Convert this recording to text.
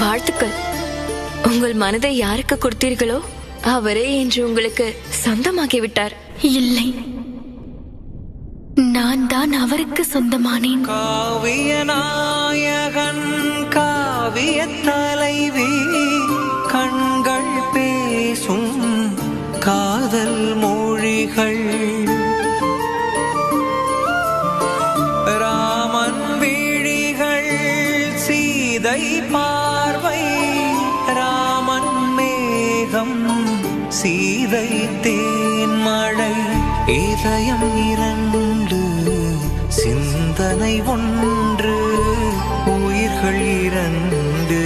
வாழ்த்துக்கள். உங்கள் மனதை யாருக்கு கொடுத்தீர்களோ அவரே இன்று உங்களுக்கு சொந்தமாகிவிட்டார். இல்லை, நான் தான் அவருக்கு சொந்தமானேன். காவிய நாயகன் காவிய தலைவி கண்கள் பேசும் காதல் மொழிகள். ராமன் விழிகள் சீதை பார்வை, ராமன் மேகம் சீதை தேன்மழை. இதயம் இரண்டு சிந்தனை ஒன்று, உயிர்கள் இரண்டு.